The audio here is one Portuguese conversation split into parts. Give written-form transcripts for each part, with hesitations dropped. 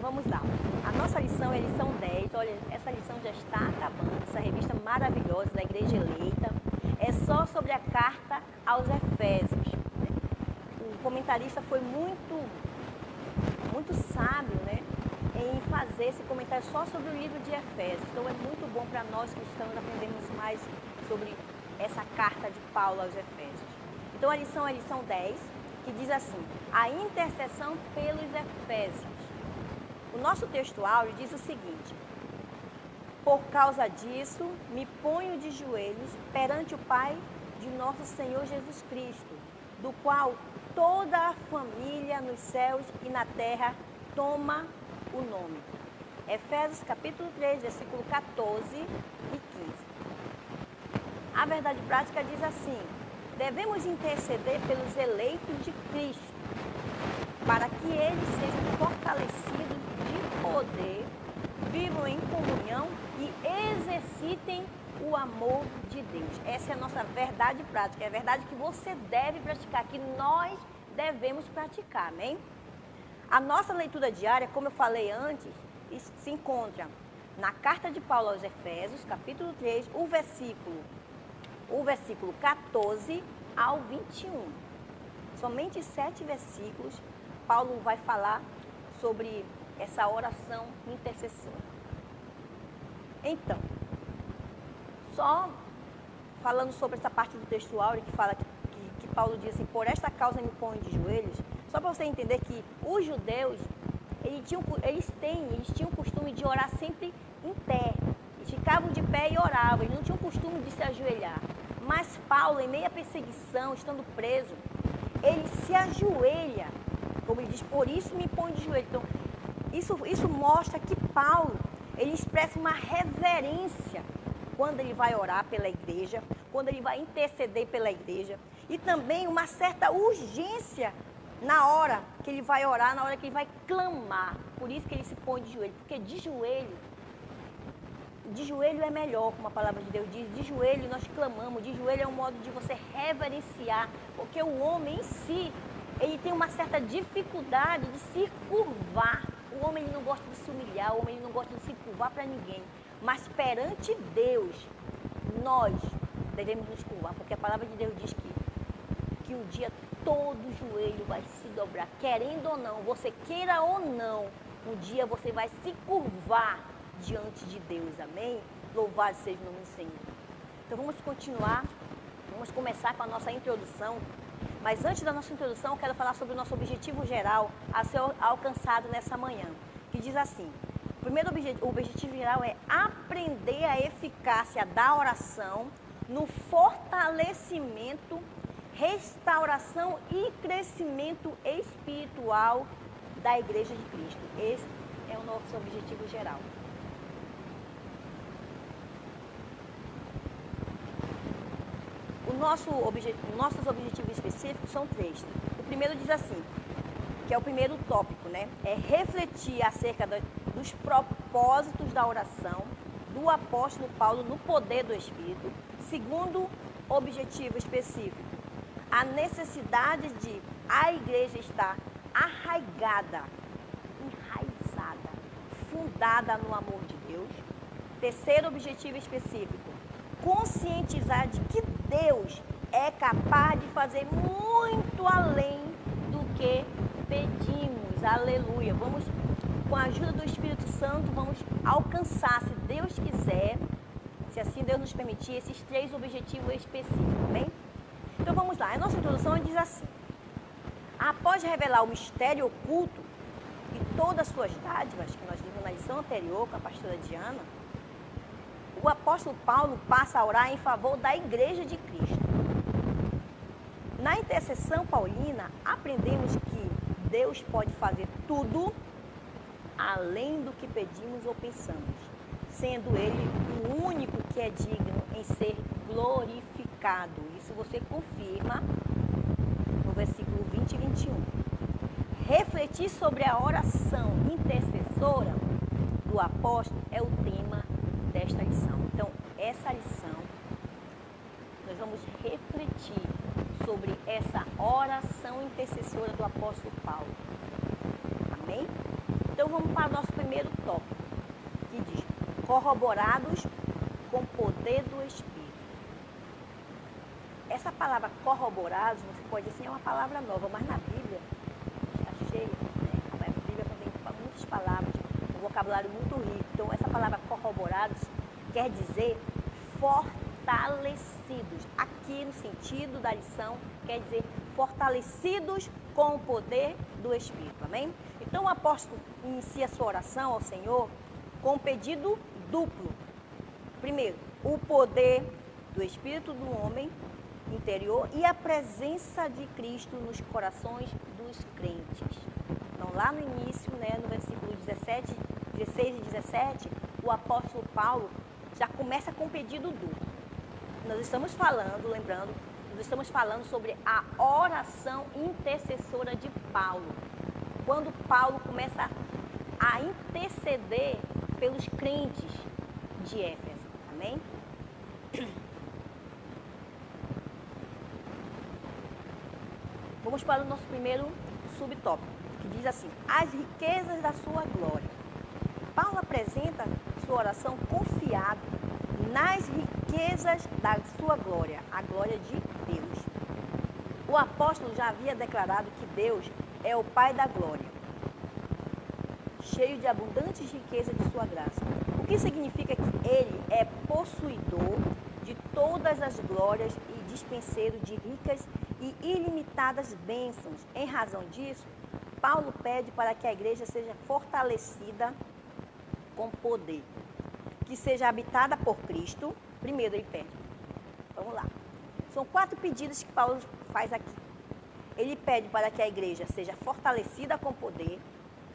Então vamos lá. A nossa lição é a lição 10. Olha, essa lição já está acabando. Essa revista maravilhosa da Igreja Eleita. É só sobre a carta aos Efésios. O comentarista foi muito sábio, né, em fazer esse comentário só sobre o livro de Efésios. Então é muito bom para nós cristãos aprendermos mais sobre essa carta de Paulo aos Efésios. Então a lição é a lição 10, que diz assim: a intercessão pelos Efésios. O nosso texto áureo diz o seguinte: por causa disso, me ponho de joelhos perante o Pai de nosso Senhor Jesus Cristo, do qual toda a família nos céus e na terra toma o nome. Efésios capítulo 3, versículo 14 e 15. A verdade prática diz assim: devemos interceder pelos eleitos de Cristo, para que eles sejam fortalecidos de poder, vivam em comunhão e exercitem o amor de Deus. Essa é a nossa verdade prática, é a verdade que você deve praticar, que nós devemos praticar, amém? A nossa leitura diária, como eu falei antes, se encontra na carta de Paulo aos Efésios, capítulo 3, o versículo 14 ao 21. Somente 7 versículos, Paulo vai falar sobre essa oração intercessora. Então, só falando sobre essa parte do texto áureo que fala que Paulo diz assim: por esta causa me ponho de joelhos, só para você entender que os judeus, eles tinham o costume de orar sempre em pé. Eles ficavam de pé e oravam, eles não tinham o costume de se ajoelhar. Mas Paulo, em meio à perseguição, estando preso, ele se ajoelha, como ele diz, por isso me ponho de joelho. Então, isso mostra que Paulo, ele expressa uma reverência quando ele vai orar pela igreja, quando ele vai interceder pela igreja, e também uma certa urgência na hora que ele vai orar, na hora que ele vai clamar. Por isso que ele se põe de joelho, porque de joelho é melhor, como a palavra de Deus diz. De joelho nós clamamos, de joelho é um modo de você reverenciar, porque o homem em si, ele tem uma certa dificuldade de se curvar. O homem ele não gosta de se humilhar, o homem ele não gosta de se curvar para ninguém. Mas perante Deus, nós devemos nos curvar, porque a palavra de Deus diz que um dia todo joelho vai se dobrar, querendo ou não, você queira ou não, um dia você vai se curvar diante de Deus, amém? Louvado seja o nome do Senhor. Então vamos continuar, vamos começar com a nossa introdução. Mas antes da nossa introdução, eu quero falar sobre o nosso objetivo geral a ser alcançado nessa manhã, que diz assim: o primeiro objetivo geral é aprender a eficácia da oração no fortalecimento, restauração e crescimento espiritual da Igreja de Cristo. Esse é o nosso objetivo geral. Nossos objetivos específicos são 3. O primeiro diz assim, que é o primeiro tópico, né? É refletir acerca dos propósitos da oração do apóstolo Paulo no poder do Espírito. Segundo objetivo específico, a necessidade de a igreja estar arraigada, enraizada, fundada no amor de Deus. Terceiro objetivo específico, conscientizar de que Deus é capaz de fazer muito além do que pedimos. Aleluia. Vamos, com a ajuda do Espírito Santo, vamos alcançar, se Deus quiser, se assim Deus nos permitir, esses 3 objetivos específicos, bem? Então vamos lá. A nossa introdução diz assim: após revelar o mistério oculto e todas as suas dádivas, que nós vimos na lição anterior com a pastora Diana, o apóstolo Paulo passa a orar em favor da Igreja de Cristo. Na intercessão paulina, aprendemos que Deus pode fazer tudo além do que pedimos ou pensamos, sendo Ele o único que é digno em ser glorificado. Isso você confirma no versículo 20 e 21. Refletir sobre a oração intercessora do apóstolo é o tema desta lição. Então, essa lição, nós vamos refletir sobre essa oração intercessora do apóstolo Paulo. Amém? Então, vamos para corroborados com o poder do Espírito. Essa palavra corroborados, você pode dizer assim, é uma palavra nova, mas na Bíblia está cheia, né? A Bíblia contém muitas palavras, um vocabulário muito rico. Então, essa palavra corroborados quer dizer fortalecidos. Aqui, no sentido da lição, quer dizer fortalecidos com o poder do Espírito. Amém? Então, o apóstolo inicia sua oração ao Senhor com um pedido duplo. Primeiro, o poder do Espírito do homem interior e a presença de Cristo nos corações dos crentes. Então, lá no início, né, no versículo 16 e 17, o apóstolo Paulo já começa com um pedido duplo. Nós estamos falando, lembrando, nós estamos falando sobre a oração intercessora de Paulo. Quando Paulo começa a interceder pelos crentes de Éfeso. Amém? Vamos para o nosso primeiro subtópico, que diz assim: as riquezas da sua glória. Paulo apresenta sua oração confiado nas riquezas da sua glória, a glória de Deus. O apóstolo já havia declarado que Deus é o Pai da glória, cheio de abundantes riquezas de sua graça. O que significa que ele é possuidor de todas as glórias e dispenseiro de ricas e ilimitadas bênçãos. Em razão disso, Paulo pede para que a igreja seja fortalecida com poder, que seja habitada por Cristo. Primeiro ele pede. Vamos lá. São 4 pedidos que Paulo faz aqui. Ele pede para que a igreja seja fortalecida com poder.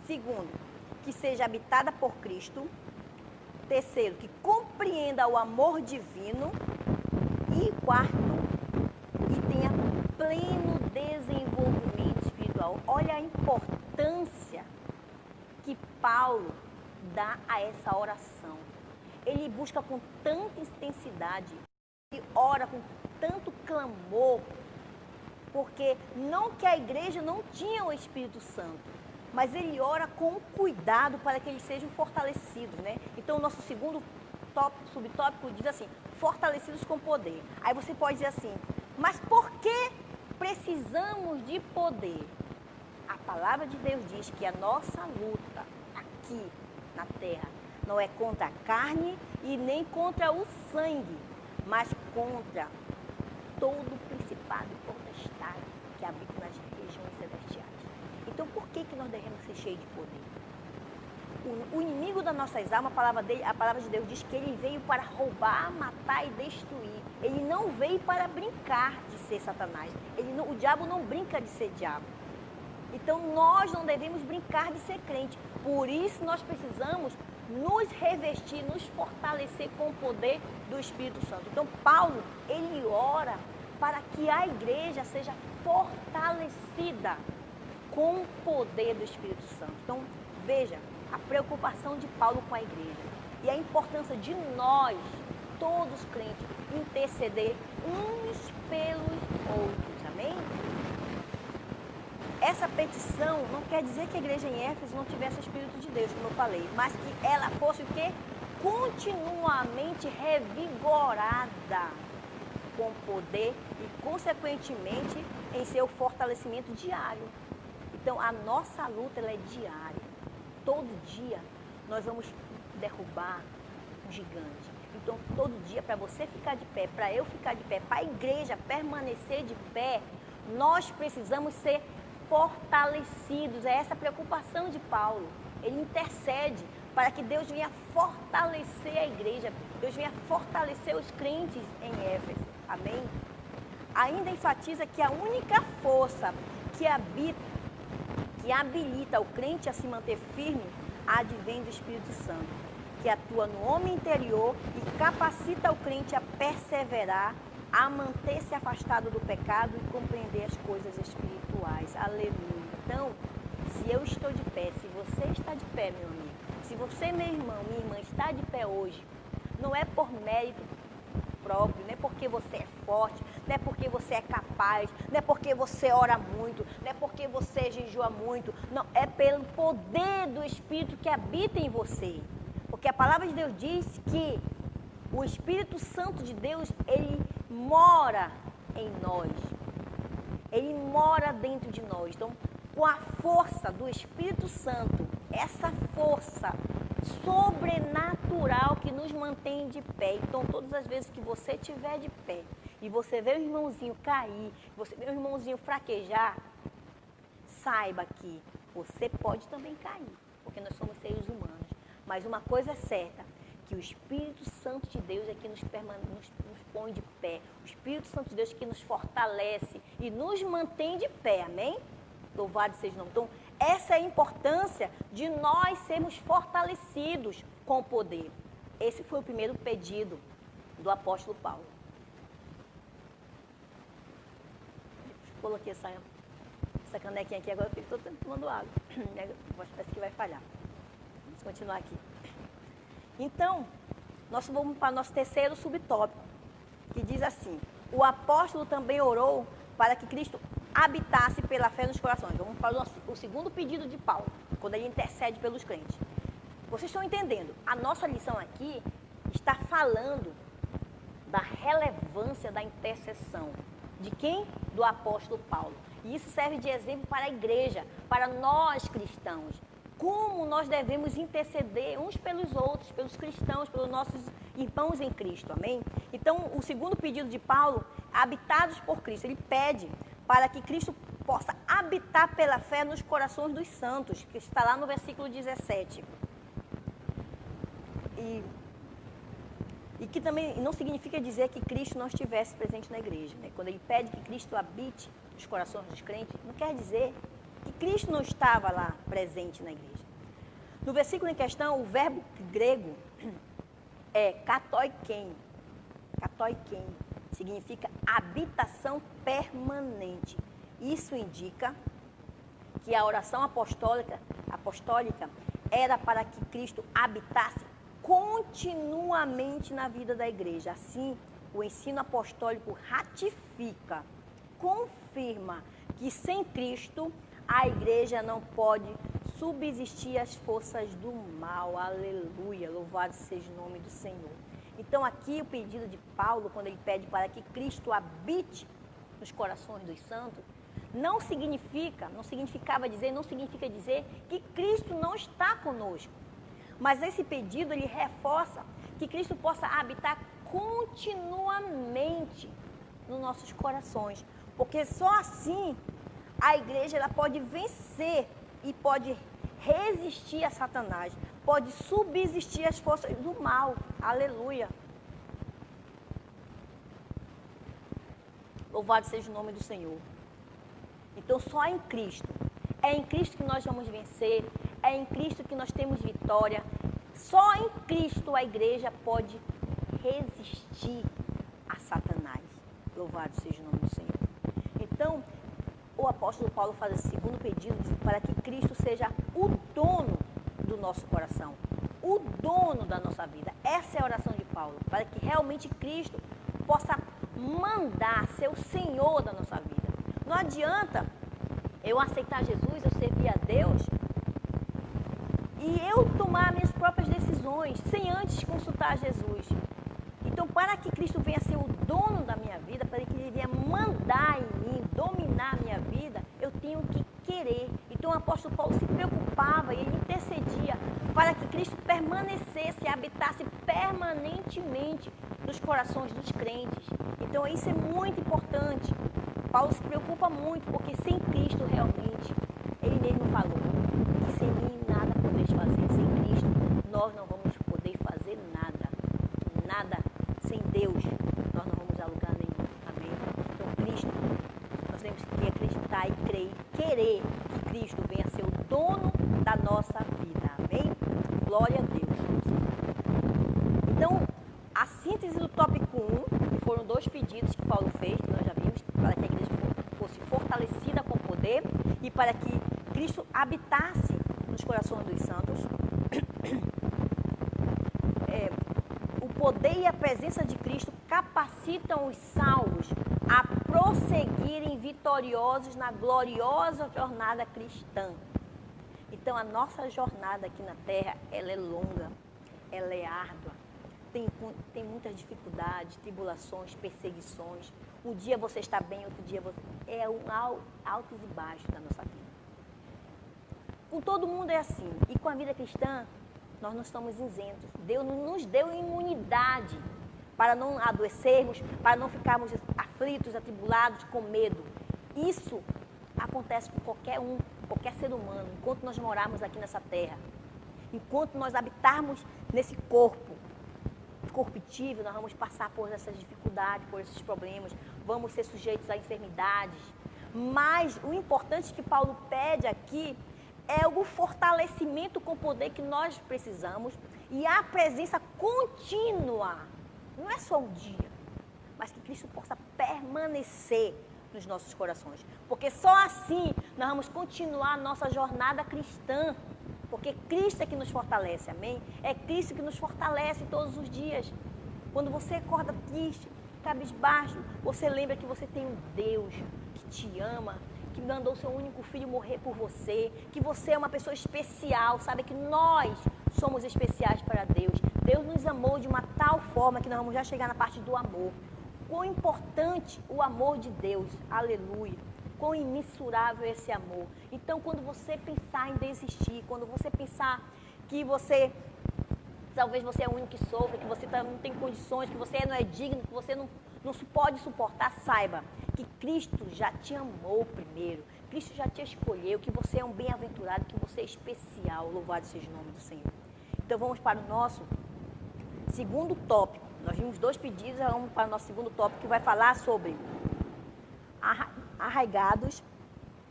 Segundo, que seja habitada por Cristo. Terceiro, que compreenda o amor divino. E quarto, que tenha pleno desenvolvimento espiritual. Olha a importância que Paulo dá a essa oração. Ele busca com tanta intensidade, ele ora com tanto clamor, porque não que a igreja não tinha o Espírito Santo, mas ele ora com cuidado para que eles sejam fortalecidos, né? Então, o nosso segundo subtópico diz assim, fortalecidos com poder. Aí você pode dizer assim, mas por que precisamos de poder? A palavra de Deus diz que a nossa luta aqui na terra não é contra a carne e nem contra o sangue, mas contra todo o principado e potestade que habita nas regiões celestiais. Então, por que nós devemos ser cheios de poder? O inimigo das nossas almas, a palavra de Deus diz que ele veio para roubar, matar e destruir. Ele não veio para brincar de ser Satanás. O diabo não brinca de ser diabo. Então, nós não devemos brincar de ser crente. Por isso, nós precisamos nos revestir, nos fortalecer com o poder do Espírito Santo. Então, Paulo, ele ora para que a igreja seja fortalecida com o poder do Espírito Santo. Então, veja a preocupação de Paulo com a igreja e a importância de nós, todos crentes, interceder uns pelos outros. Amém? Essa petição não quer dizer que a igreja em Éfeso não tivesse o Espírito de Deus, como eu falei, mas que ela fosse o quê? Continuamente revigorada com poder e, consequentemente, em seu fortalecimento diário. Então, a nossa luta ela é diária. Todo dia nós vamos derrubar um gigante. Então, todo dia, para você ficar de pé, para eu ficar de pé, para a igreja permanecer de pé, nós precisamos ser fortalecidos. É essa a preocupação de Paulo. Ele intercede para que Deus venha fortalecer a igreja, Deus venha fortalecer os crentes em Éfeso. Amém? Ainda enfatiza que a única força que habilita o crente a se manter firme advém do Espírito Santo, que atua no homem interior e capacita o crente a perseverar, a manter-se afastado do pecado e compreender as coisas espirituais. Aleluia. Então, se eu estou de pé, se você está de pé, meu amigo, se você, meu irmão, minha irmã, está de pé hoje, não é por mérito próprio, não é porque você é forte, não é porque você é capaz, não é porque você ora muito, não é porque você jejua muito, não, é pelo poder do Espírito que habita em você. Porque Porque a palavra de Deus diz que o Espírito Santo de Deus, ele mora em nós. Ele mora dentro de nós. Então, com a força do Espírito Santo, essa força sobrenatural que nos mantém de pé. Então, todas as vezes que você estiver de pé e você vê o irmãozinho cair, você vê o irmãozinho fraquejar, saiba que você pode também cair, porque nós somos seres humanos. Mas uma coisa é certa, que o Espírito Santo de Deus é que nos põe de pé. O Espírito Santo de Deus é que nos fortalece e nos mantém de pé, amém? Louvado seja o nome. Então, essa é a importância de nós sermos fortalecidos com o poder. Esse foi o primeiro pedido do apóstolo Paulo. Coloquei essa canequinha aqui, agora eu estou tomando água. Parece que vai falhar. Vamos continuar aqui. Então, nós vamos para o nosso terceiro subtópico, que diz assim: o apóstolo também orou para que Cristo habitasse pela fé nos corações. Vamos para o segundo pedido de Paulo, quando ele intercede pelos crentes. Vocês estão entendendo? A nossa lição aqui está falando da relevância da intercessão. De quem? Do apóstolo Paulo. E isso serve de exemplo para a igreja, para nós cristãos. Como nós devemos interceder uns pelos outros, pelos cristãos, pelos nossos irmãos em Cristo, amém? Então, o segundo pedido de Paulo, habitados por Cristo, ele pede para que Cristo possa habitar pela fé nos corações dos santos, que está lá no versículo 17. E que também não significa dizer que Cristo não estivesse presente na igreja, né? Quando ele pede que Cristo habite nos corações dos crentes, não quer dizer que Cristo não estava lá presente na igreja. No versículo em questão, o verbo grego é katoiken. Katoiken significa habitação permanente. Isso indica que a oração apostólica era para que Cristo habitasse continuamente na vida da igreja. Assim, o ensino apostólico ratifica, confirma que sem Cristo a igreja não pode subsistir às forças do mal. Aleluia, louvado seja o nome do Senhor. Então aqui o pedido de Paulo, quando ele pede para que Cristo habite nos corações dos santos, não significa dizer que Cristo não está conosco. Mas esse pedido, ele reforça que Cristo possa habitar continuamente nos nossos corações. Porque só assim a igreja ela pode vencer e pode resistir a Satanás, pode subsistir às forças do mal. Aleluia. Louvado seja o nome do Senhor. Então, só em Cristo. É em Cristo que nós vamos vencer. É em Cristo que nós temos vitória. Só em Cristo a igreja pode resistir a Satanás. Louvado seja o nome do Senhor. Então, o apóstolo Paulo faz esse segundo pedido para que Cristo seja o dono do nosso coração, o dono da nossa vida. Essa é a oração de Paulo, para que realmente Cristo possa mandar, ser o Senhor da nossa vida. Não adianta eu aceitar Jesus, eu servir a Deus e eu tomar minhas próprias decisões sem antes consultar Jesus. Então, para que Cristo venha ser o dono da minha vida, para que Ele venha mandar em mim, dominar a minha vida, eu tenho que querer. Então, o apóstolo Paulo se preocupava e ele intercedia para que Cristo permanecesse, habitasse permanentemente nos corações dos crentes. Então, isso é muito importante. Paulo se preocupa muito, porque sem Cristo, realmente, ele mesmo falou que sem mim nada podeis fazer. Sem Cristo, nós não vamos poder fazer nada. Nada. Sem Deus, nós não vamos a lugar nenhum. Amém? Então, Cristo, nós temos que acreditar e crer, querer que Cristo venha a ser o dono da nossa vida. Amém? Glória a Deus. Então, a síntese do tópico 1, que foram 2 pedidos que Paulo fez, que nós já vimos, para que a igreja fosse fortalecida com poder e para que Cristo habitasse nos corações dos santos. O poder e a presença de Cristo capacitam os salvos a prosseguirem vitoriosos na gloriosa jornada cristã. Então, a nossa jornada aqui na Terra, ela é longa, ela é árdua. Tem muitas dificuldades, tribulações, perseguições. Um dia você está bem, outro dia você... É um altos e baixos da nossa vida. Com todo mundo é assim. E com a vida cristã, nós não estamos isentos. Deus nos deu imunidade para não adoecermos, para não ficarmos aflitos, atribulados, com medo. Isso acontece com qualquer um, qualquer ser humano, enquanto nós morarmos aqui nessa terra. Enquanto nós habitarmos nesse corpo corptível, nós vamos passar por essas dificuldades, por esses problemas, vamos ser sujeitos a enfermidades. Mas o importante que Paulo pede aqui é o fortalecimento com o poder que nós precisamos e a presença contínua. Não é só um dia, mas que Cristo possa permanecer nos nossos corações. Porque só assim nós vamos continuar a nossa jornada cristã. Porque Cristo é que nos fortalece, amém? É Cristo que nos fortalece todos os dias. Quando você acorda triste, cabisbaixo, você lembra que você tem um Deus que te ama, que mandou o seu único filho morrer por você, que você é uma pessoa especial, sabe? Que nós somos especiais para Deus. Deus nos amou de uma tal forma que nós vamos já chegar na parte do amor. Quão importante o amor de Deus, aleluia. Quão imensurável é esse amor. Então, quando você pensar em desistir, quando você pensar que você, talvez você é o único que sofre, que você não tem condições, que você não é digno, que você não pode suportar, saiba que Cristo já te amou primeiro. Cristo já te escolheu, que você é um bem-aventurado, que você é especial. Louvado seja o nome do Senhor. Então, vamos para o nosso segundo tópico. Nós vimos 2 pedidos, vamos para o nosso segundo tópico, que vai falar sobre arraigados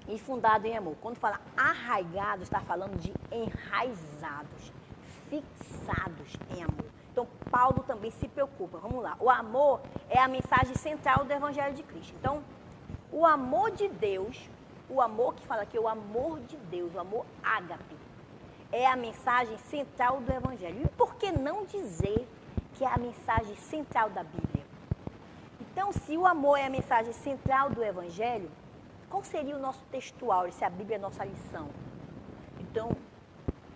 e fundados em amor. Quando fala arraigados, está falando de enraizados, fixados em amor. Então, Paulo também se preocupa. Vamos lá. O amor é a mensagem central do Evangelho de Cristo. Então, o amor de Deus, o amor que fala aqui, o amor de Deus, o amor ágape, é a mensagem central do Evangelho. E por que não dizer que é a mensagem central da Bíblia? Então, se o amor é a mensagem central do Evangelho, qual seria o nosso textual, se a Bíblia é a nossa lição? Então,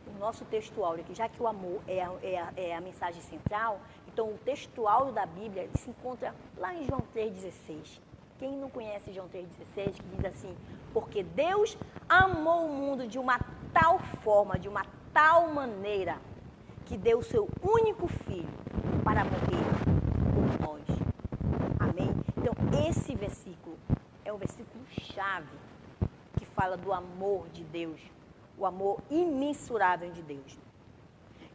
o nosso textual aqui, já que o amor é a mensagem central, então o textual da Bíblia se encontra lá em João 3,16. Quem não conhece João 3,16, que diz assim: porque Deus amou o mundo de uma tal forma, de uma tal maneira, que deu o seu único filho para morrer por nós. Amém? Então, esse versículo é um versículo chave que fala do amor de Deus, o amor imensurável de Deus.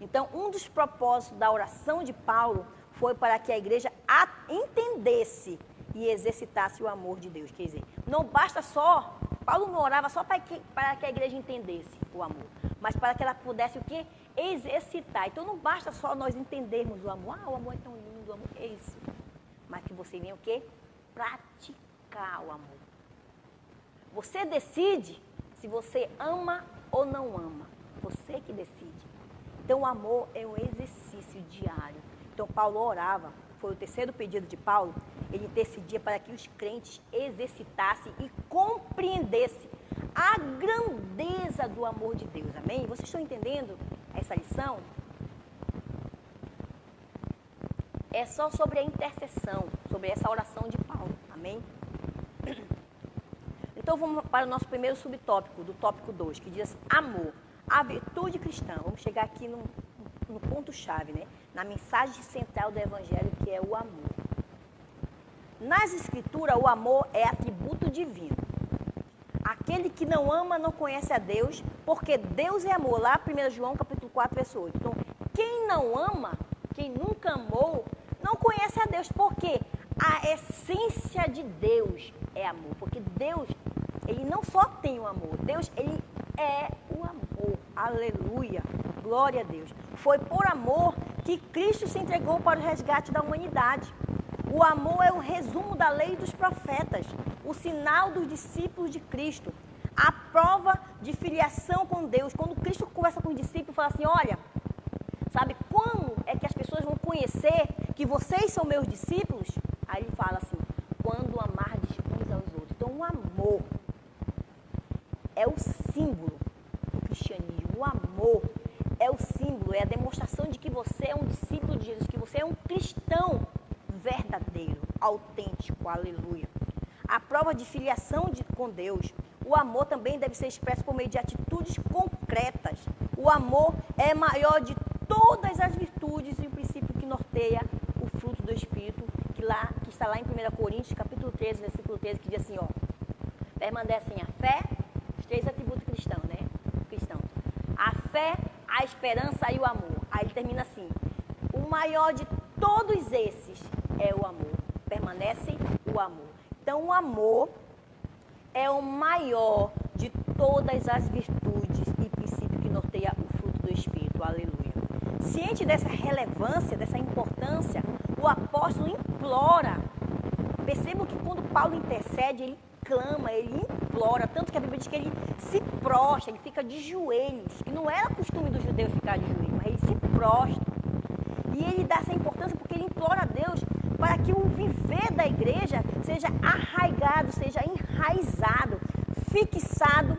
Então, um dos propósitos da oração de Paulo foi para que a igreja entendesse e exercitasse o amor de Deus. Quer dizer, não basta só, Paulo não orava só para que a igreja entendesse o amor, mas para que ela pudesse o quê? Exercitar. Então, não basta só nós entendermos o amor. O amor é tão lindo, o amor é isso. Mas que você venha o quê? Praticar o amor. Você decide se você ama ou não ama. Você que decide. Então, o amor é um exercício diário. Então, Paulo orava, foi o terceiro pedido de Paulo, ele intercedia para que os crentes exercitassem e compreendessem a grandeza do amor de Deus. Amém? Vocês estão entendendo essa lição? É só sobre a intercessão, sobre essa oração de Paulo. Amém? Então, vamos para o nosso primeiro subtópico, do tópico 2, que diz amor, a virtude cristã. Vamos chegar aqui no ponto-chave, né? Na mensagem central do Evangelho, que é o amor. Nas Escrituras, o amor é atributo divino. Aquele que não ama não conhece a Deus, porque Deus é amor. Lá, 1 João, capítulo 4, verso 8. Então, quem não ama, quem nunca amou, não conhece a Deus, porque a essência de Deus é amor. Porque Deus, ele não só tem o amor, Deus, ele é o amor. Aleluia, glória a Deus. Foi por amor que Cristo se entregou para o resgate da humanidade. O amor é o resumo da lei dos profetas, o sinal dos discípulos de Cristo, a prova de filiação com Deus. Quando Cristo conversa com os discípulos e fala assim, olha, sabe como é que as pessoas vão conhecer que vocês são meus discípulos? Aí ele fala assim, quando amardes uns aos outros. Então, o amor é o símbolo do cristianismo. O amor é o símbolo, é a demonstração de que você é um discípulo de Jesus, que você é um cristão verdadeiro, autêntico, aleluia. A prova de filiação com Deus, o amor também deve ser expresso por meio de atitudes concretas. O amor é maior de todas as virtudes e o princípio que norteia o fruto do Espírito, que está lá em 1 Coríntios, capítulo 13, versículo 13, que diz assim, ó, permanecem a fé, os 3 atributos cristãos, né? Cristão. A fé, a esperança e o amor. Aí ele termina assim, o maior de todos esses é o amor. Permanece o amor. Então, o amor é o maior de todas as virtudes e princípio que norteia o fruto do Espírito. Aleluia. Ciente dessa relevância, dessa importância, o apóstolo implora. Percebam que quando Paulo intercede, ele clama, ele implora, tanto que a Bíblia diz que ele se prostra, ele fica de joelhos, que não era costume dos judeus ficar de joelhos, mas ele se prostra. E ele dá essa importância porque ele implora a Deus para que o viver da igreja seja arraigado, seja enraizado, fixado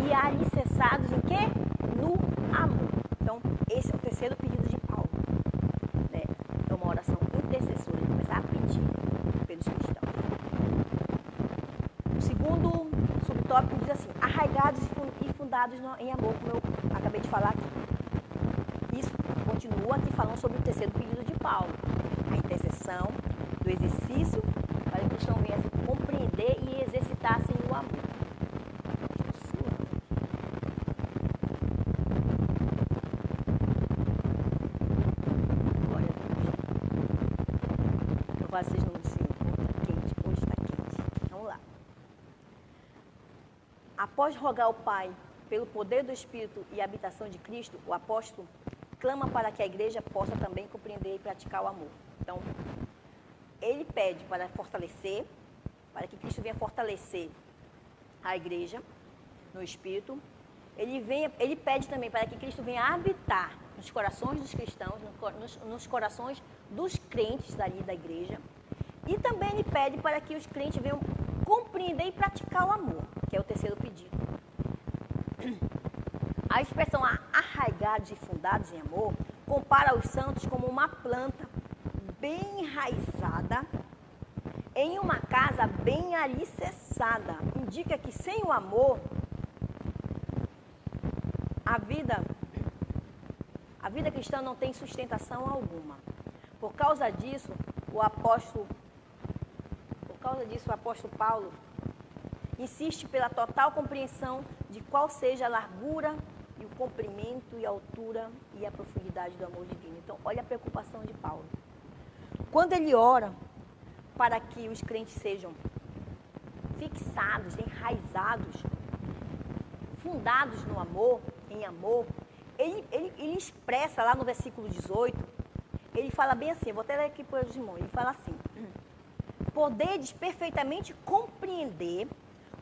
e alicerçado em quê? No amor. Então, esse é o terceiro pedido de Paulo. Né? É uma oração intercessora, ele começar a pedir pelos cristãos. O segundo subtópico diz assim, arraigados e fundados em amor, como eu acabei de falar aqui. Isso continua aqui falando sobre o terceiro pedido de Paulo, a intercessão do exercício para que o cristão venha a compreender e exercitar-se o amor. Glória a Deus. Louvado seja o nome do Senhor. Quente, hoje está quente. Vamos lá. Após rogar ao Pai pelo poder do Espírito e a habitação de Cristo, o apóstolo clama para que a igreja possa também compreender e praticar o amor. Então, ele pede para fortalecer, para que Cristo venha fortalecer a igreja no Espírito. Ele pede também para que Cristo venha habitar nos corações dos cristãos, nos corações dos crentes dali da igreja. E também ele pede para que os crentes venham compreender e praticar o amor, que é o terceiro pedido. A expressão arraigados e fundados em amor compara os santos como uma planta bem enraizada em uma casa bem alicerçada. Indica que sem o amor, a vida cristã não tem sustentação alguma. Por causa disso, o apóstolo Paulo insiste pela total compreensão de qual seja a largura e o comprimento e a altura e a profundidade do amor divino. Então, olha a preocupação de Paulo. Quando ele ora para que os crentes sejam fixados, enraizados, fundados no amor, em amor, ele expressa lá no versículo 18, ele fala bem assim, eu vou até ler aqui para os irmãos, ele fala assim, podedes perfeitamente compreender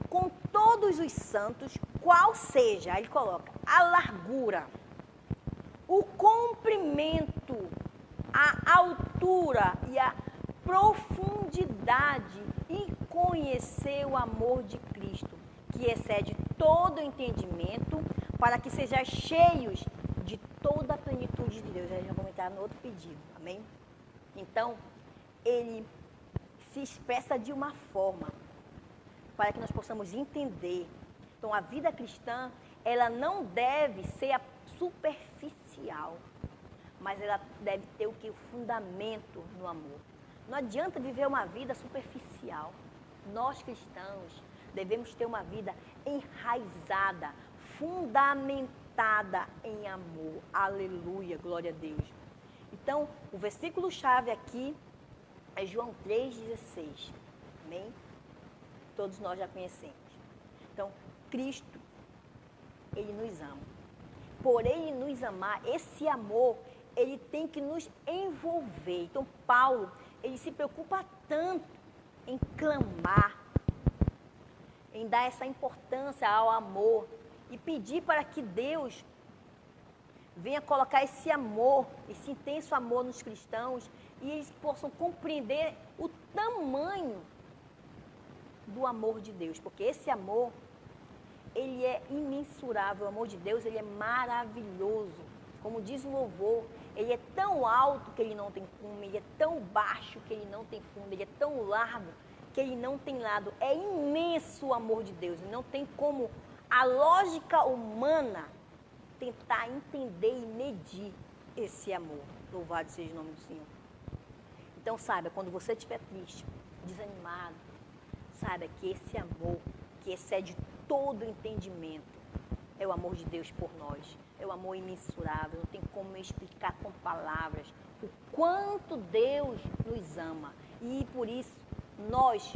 com todos os santos qual seja, aí ele coloca, a largura, o comprimento, a altura e a profundidade e conhecer o amor de Cristo, que excede todo o entendimento, para que sejais cheios de toda a plenitude de Deus. Eu já vou entrar no outro pedido, amém? Então, ele se expressa de uma forma para que nós possamos entender. Então, a vida cristã, ela não deve ser superficial, mas ela deve ter o que? O fundamento no amor. Não adianta viver uma vida superficial. Nós cristãos devemos ter uma vida enraizada, fundamentada em amor. Aleluia, glória a Deus. Então, o versículo-chave aqui é João 3,16. Amém? Todos nós já conhecemos. Então, Cristo, Ele nos ama. Por Ele nos amar, esse amor, Ele tem que nos envolver. Então, Paulo, ele se preocupa tanto em clamar, em dar essa importância ao amor e pedir para que Deus venha colocar esse amor, esse intenso amor nos cristãos e eles possam compreender o tamanho do amor de Deus, porque esse amor, ele é imensurável, o amor de Deus, ele é maravilhoso. Como diz o louvor, ele é tão alto que ele não tem cume, ele é tão baixo que ele não tem fundo, ele é tão largo que ele não tem lado. É imenso o amor de Deus, não tem como a lógica humana tentar entender e medir esse amor. Louvado seja o nome do Senhor. Então saiba, quando você estiver triste, desanimado, saiba que esse amor, que excede todo entendimento, é o amor de Deus por nós. É o amor imensurável, não tem como eu explicar com palavras o quanto Deus nos ama. E por isso, nós,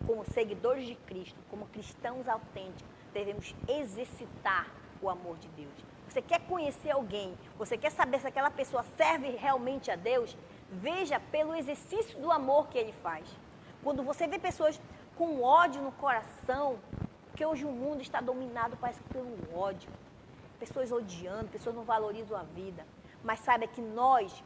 como seguidores de Cristo, como cristãos autênticos, devemos exercitar o amor de Deus. Você quer conhecer alguém, você quer saber se aquela pessoa serve realmente a Deus, veja pelo exercício do amor que ele faz. Quando você vê pessoas com ódio no coração, porque hoje o mundo está dominado, parece que pelo ódio. Pessoas odiando, pessoas não valorizam a vida. Mas saiba que nós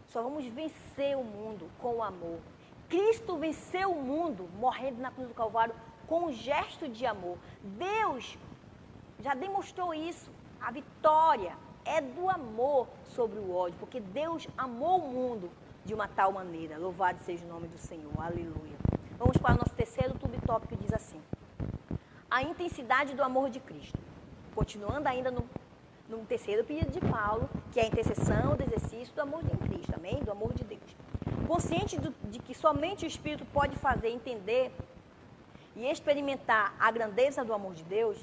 só vamos vencer o mundo com o amor. Cristo venceu o mundo morrendo na cruz do Calvário com um gesto de amor. Deus já demonstrou isso. A vitória é do amor sobre o ódio, porque Deus amou o mundo de uma tal maneira. Louvado seja o nome do Senhor. Aleluia. Vamos para o nosso terceiro subtópico, que diz assim: a intensidade do amor de Cristo. Continuando ainda no terceiro pedido de Paulo, que é a intercessão do exercício do amor de Cristo, amém? Do amor de Deus. Consciente de que somente o Espírito pode fazer entender e experimentar a grandeza do amor de Deus,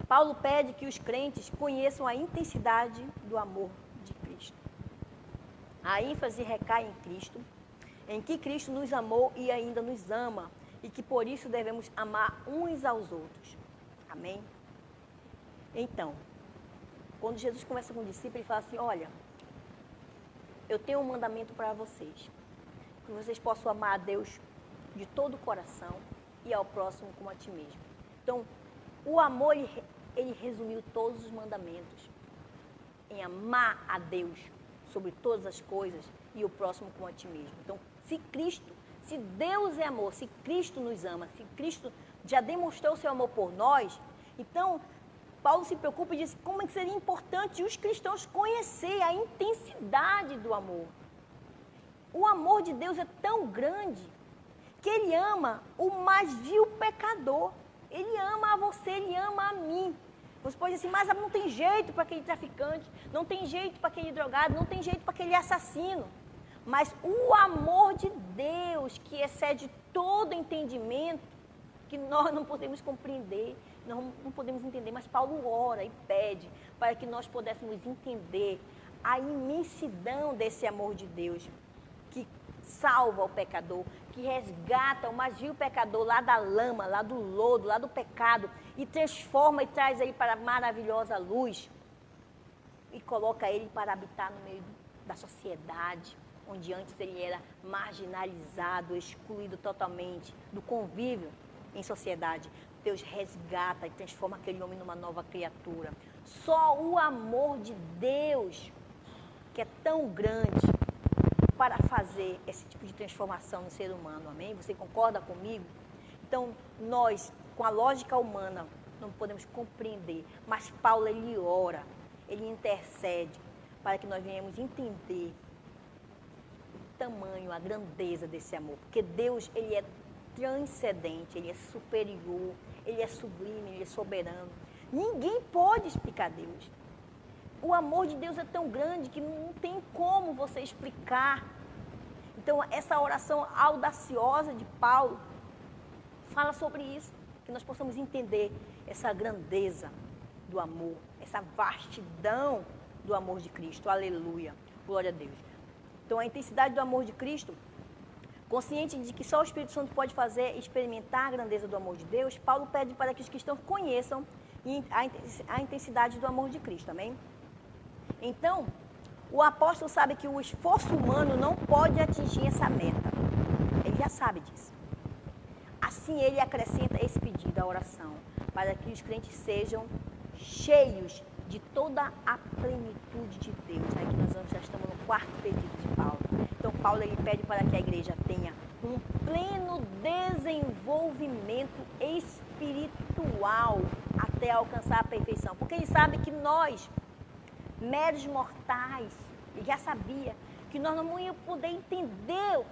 Paulo pede que os crentes conheçam a intensidade do amor de Cristo. A ênfase recai em Cristo, em que Cristo nos amou e ainda nos ama, e que por isso devemos amar uns aos outros. Amém? Então, quando Jesus conversa com o discípulo, ele fala assim: olha, eu tenho um mandamento para vocês, que vocês possam amar a Deus de todo o coração e ao próximo como a ti mesmo. Então, o amor, ele resumiu todos os mandamentos em amar a Deus sobre todas as coisas e o próximo como a ti mesmo. Então, se Deus é amor, se Cristo nos ama, se Cristo já demonstrou o seu amor por nós, então Paulo se preocupa e diz como é que seria importante os cristãos conhecerem a intensidade do amor. O amor de Deus é tão grande que ele ama o mais vil pecador. Ele ama a você, ele ama a mim. Você pode dizer assim: mas não tem jeito para aquele traficante, não tem jeito para aquele drogado, não tem jeito para aquele assassino. Mas o amor de Deus, que excede todo entendimento, que nós não podemos compreender, nós não podemos entender, mas Paulo ora e pede para que nós pudéssemos entender a imensidão desse amor de Deus, que salva o pecador, que resgata o mais vil pecador lá da lama, lá do lodo, lá do pecado, e transforma e traz ele para a maravilhosa luz, e coloca ele para habitar no meio da sociedade, onde antes ele era marginalizado, excluído totalmente do convívio em sociedade. Deus resgata e transforma aquele homem numa nova criatura. Só o amor de Deus, que é tão grande, para fazer esse tipo de transformação no ser humano, amém? Você concorda comigo? Então, nós, com a lógica humana, não podemos compreender, mas Paulo, ele ora, ele intercede, para que nós venhamos entender o tamanho, a grandeza desse amor, porque Deus, ele é transcendente, ele é superior, ele é sublime, ele é soberano. Ninguém pode explicar Deus. O amor de Deus é tão grande que não tem como você explicar. Então, essa oração audaciosa de Paulo fala sobre isso, que nós possamos entender essa grandeza do amor, essa vastidão do amor de Cristo. Aleluia, glória a Deus. Então, a intensidade do amor de Cristo, consciente de que só o Espírito Santo pode fazer experimentar a grandeza do amor de Deus, Paulo pede para que os cristãos conheçam a intensidade do amor de Cristo, amém? Então, o apóstolo sabe que o esforço humano não pode atingir essa meta. Ele já sabe disso. Assim, ele acrescenta esse pedido à oração, para que os crentes sejam cheios de toda a plenitude de Deus. Aqui nós já estamos no quarto pedido de Paulo. Então, Paulo, ele pede para que a igreja tenha um pleno desenvolvimento espiritual até alcançar a perfeição. Porque ele sabe que nós meros mortais. Ele já sabia que nós não íamos poder entender o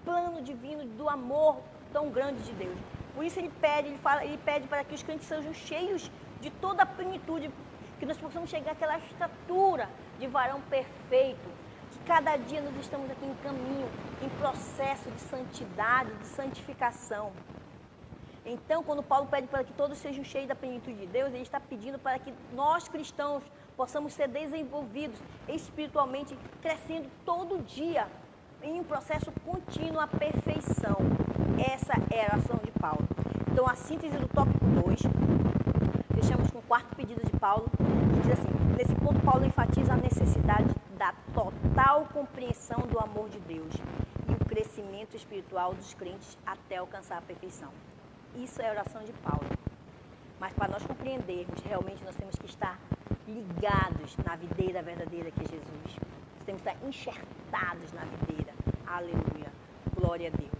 plano divino do amor tão grande de Deus. Por isso ele pede para que os crentes sejam cheios de toda a plenitude, que nós possamos chegar àquela estatura de varão perfeito, que cada dia nós estamos aqui em caminho, em processo de santidade, de santificação. Então, quando Paulo pede para que todos sejam cheios da plenitude de Deus, ele está pedindo para que nós cristãos possamos ser desenvolvidos espiritualmente, crescendo todo dia, em um processo contínuo à perfeição. Essa é a oração de Paulo. Então, a síntese do tópico 2, fechamos com o quarto pedido de Paulo, que diz assim: nesse ponto, Paulo enfatiza a necessidade da total compreensão do amor de Deus e o crescimento espiritual dos crentes até alcançar a perfeição. Isso é a oração de Paulo. Mas para nós compreendermos, realmente nós temos que estar ligados na videira verdadeira que é Jesus. Nós temos que estar enxertados na videira. Aleluia. Glória a Deus.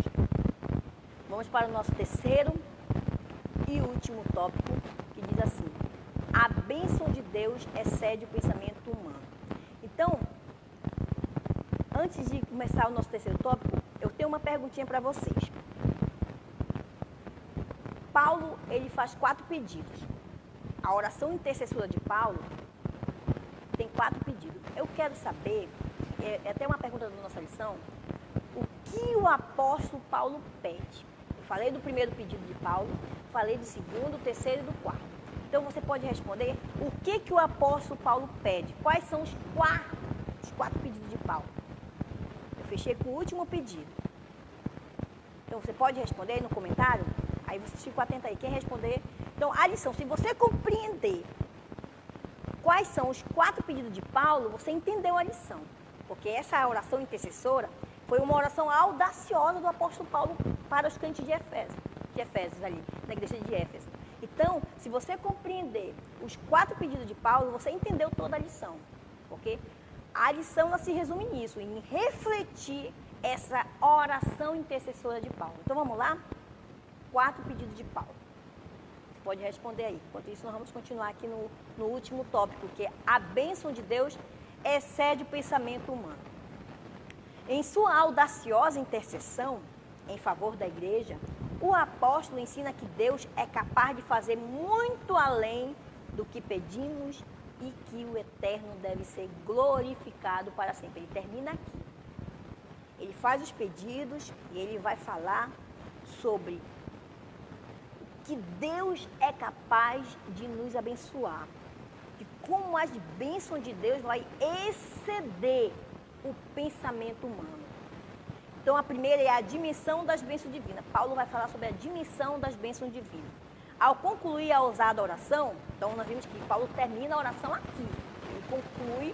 Vamos para o nosso terceiro e último tópico, que diz assim: a bênção de Deus excede o pensamento humano. Então, antes de começar o nosso terceiro tópico, eu tenho uma perguntinha para vocês. Paulo, ele faz 4 pedidos. A oração intercessora de Paulo tem 4 pedidos. Eu quero saber, é até uma pergunta da nossa lição, o que o apóstolo Paulo pede. Eu falei do primeiro pedido de Paulo, falei do segundo, do terceiro e do quarto. Então você pode responder o que o apóstolo Paulo pede. Quais são os 4 pedidos de Paulo? Eu fechei com o último pedido. Então você pode responder aí no comentário. Aí vocês ficam atentos aí, quem responder. Então, a lição, se você compreender quais são os 4 pedidos de Paulo, você entendeu a lição. Porque essa oração intercessora foi uma oração audaciosa do apóstolo Paulo para os crentes de Efésios ali, na igreja de Éfeso. Então, se você compreender os 4 pedidos de Paulo, você entendeu toda a lição. Porque a lição ela se resume nisso, em refletir essa oração intercessora de Paulo. Então, vamos lá? 4 pedidos de Paulo. Você pode responder aí. Enquanto isso, nós vamos continuar aqui no último tópico, que é a bênção de Deus excede o pensamento humano. Em sua audaciosa intercessão em favor da igreja, o apóstolo ensina que Deus é capaz de fazer muito além do que pedimos e que o eterno deve ser glorificado para sempre. Ele termina aqui. Ele faz os pedidos e ele vai falar sobre que Deus é capaz de nos abençoar. E como as bênçãos de Deus vai exceder o pensamento humano. Então, a primeira é a dimensão das bênçãos divinas. Paulo vai falar sobre a dimensão das bênçãos divinas. Ao concluir a ousada oração, então nós vimos que Paulo termina a oração aqui. Ele conclui,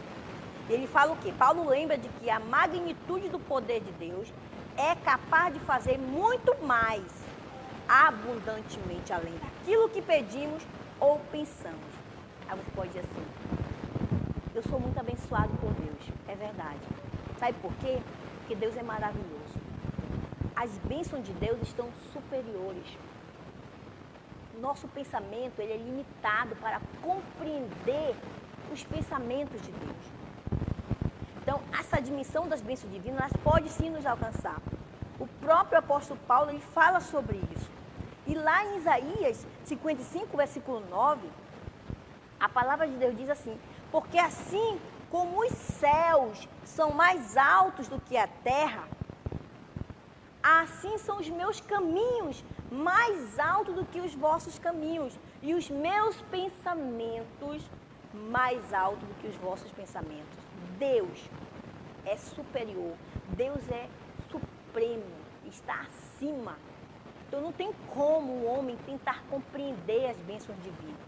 ele fala o quê? Paulo lembra de que a magnitude do poder de Deus é capaz de fazer muito mais, abundantemente além daquilo que pedimos ou pensamos. Aí você pode dizer assim: eu sou muito abençoado por Deus. É verdade. Sabe por quê? Porque Deus é maravilhoso. As bênçãos de Deus estão superiores. Nosso pensamento ele é limitado para compreender os pensamentos de Deus. Então, essa dimensão das bênçãos divinas, elas podem sim nos alcançar. O próprio apóstolo Paulo, ele fala sobre isso. E lá em Isaías 55, versículo 9, a palavra de Deus diz assim: porque assim como os céus são mais altos do que a terra, assim são os meus caminhos mais altos do que os vossos caminhos, e os meus pensamentos mais altos do que os vossos pensamentos. Deus é superior, Deus é supremo, está acima. Então não tem como o homem tentar compreender as bênçãos divinas.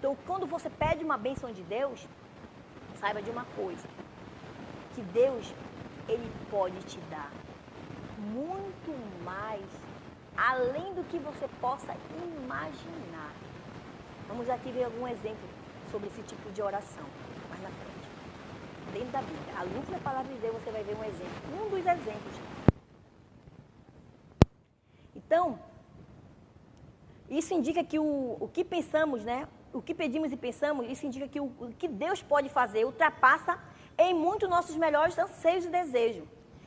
Então quando você pede uma bênção de Deus, saiba de uma coisa, que Deus, ele pode te dar muito mais, além do que você possa imaginar. Vamos aqui ver algum exemplo sobre esse tipo de oração, mais na frente. Dentro da Bíblia, à luz da palavra de Deus, você vai ver um exemplo, um dos exemplos. Então, isso indica que o que pensamos, né? o que pedimos e pensamos, isso indica que o que Deus pode fazer ultrapassa em muito nossos melhores anseios e desejos.